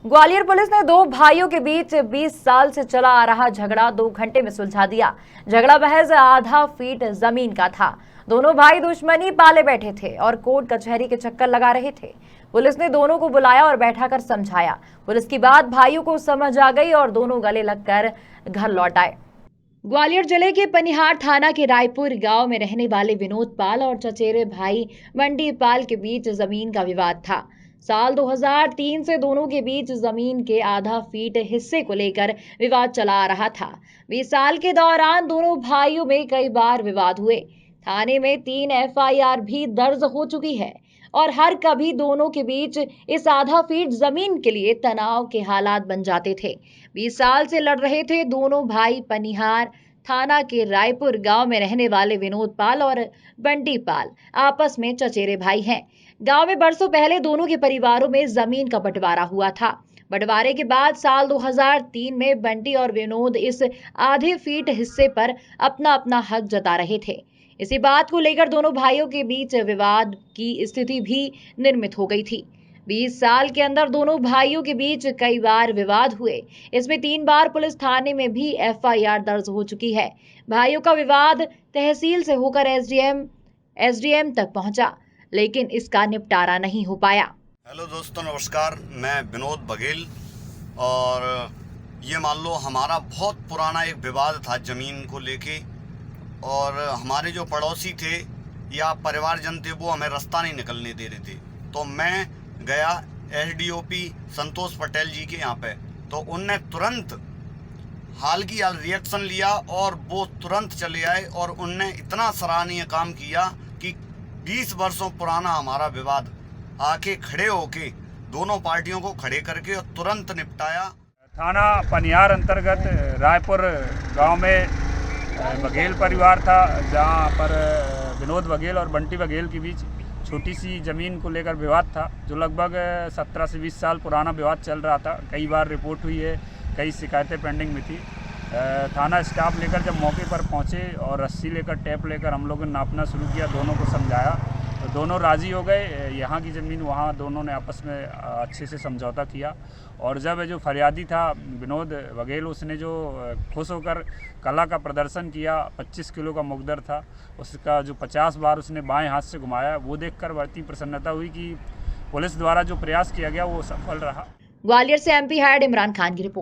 Gwalior police ने दो भाइयों के बीच 20 साल से चला आ रहा झगड़ा 2 घंटे में सुलझा दिया। झगड़ा महज आधा फीट जमीन का था। दोनों भाई दुश्मनी पाले बैठे थे और कोर्ट कचहरी के चक्कर लगा रहे थे। पुलिस ने दोनों को बुलाया और बैठाकर समझाया। पुलिस की बात भाइयों को समझ आ गई और दोनों गले लगकर घर लौट आए। ग्वालियर जिले के पनिहार थाना के रायपुर गांव में रहने वाले विनोद पाल और चचेरे भाई बंटी पाल के बीच जमीन का विवाद था। साल 2003 से दोनों के बीच जमीन के आधा फीट हिस्से को लेकर विवाद चला आ रहा था। 20 साल के दौरान दोनों भाइयों में कई बार विवाद हुए। थाने में 3 एफआईआर भी दर्ज हो चुकी है और हर कभी दोनों के बीच इस आधा फीट जमीन के लिए तनाव के हालात बन जाते थे। 20 साल से लड़ रहे थे दोनों भाई। पनिहार थाना के रायपुर गांव में रहने वाले विनोद पाल और बंटी पाल आपस में चचेरे भाई हैं। गांव में बरसों पहले दोनों के परिवारों में जमीन का बंटवारा हुआ था। बंटवारे के बाद साल 2003 में बंटी और विनोद इस आधे फीट हिस्से पर अपना अपना हक जता रहे थे। इसी बात को लेकर दोनों भाइयों के बीच विवाद की स्थिति भी निर्मित हो गई थी। 20 साल के अंदर दोनों भाइयों के बीच कई बार विवाद हुए। इसमें 3 बार पुलिस थाने में भी एफआईआर दर्ज हो चुकी है। भाइयों का विवाद तहसील से होकर एसडीएम तक पहुंचा, लेकिन इसका निपटारा नहीं हो पाया। हेलो दोस्तों, नमस्कार। मैं विनोद बघेल और ये मान लो हमारा बहुत पुराना एक विवाद था ज़मीन को लेके, और हमारे जो पड़ोसी थे या परिवारजन थे वो हमें रास्ता नहीं निकलने दे रहे थे। तो मैं गया एसडीओपी संतोष पटेल जी के यहाँ पे, तो उनने तुरंत हाल की हाल रिएक्शन लिया और वो तुरंत चले आए और उनने इतना सराहनीय काम किया कि 20 वर्षों पुराना हमारा विवाद आके खड़े होके दोनों पार्टियों को खड़े करके और तुरंत निपटाया। थाना पनिहार अंतर्गत रायपुर गांव में बघेल परिवार था, जहां पर विनोद बघेल और बंटी बघेल के बीच छोटी सी ज़मीन को लेकर विवाद था, जो लगभग 17 से 20 साल पुराना विवाद चल रहा था। कई बार रिपोर्ट हुई है, कई शिकायतें पेंडिंग में थी। थाना स्टाफ लेकर जब मौके पर पहुंचे और रस्सी लेकर टेप लेकर हम लोगों ने नापना शुरू किया, दोनों को समझाया तो दोनों राज़ी हो गए। यहाँ की ज़मीन वहाँ दोनों ने आपस में अच्छे से समझौता किया। और जब जो फरियादी था विनोद बघेल, उसने जो खुश होकर कला का प्रदर्शन किया, 25 किलो का मुकद्दर था, उसका जो 50 बार उसने बाएं हाथ से घुमाया, वो देखकर बढ़ती प्रसन्नता हुई कि पुलिस द्वारा जो प्रयास किया गया वो सफल रहा। ग्वालियर से एमपी हेड इमरान खान की रिपोर्ट।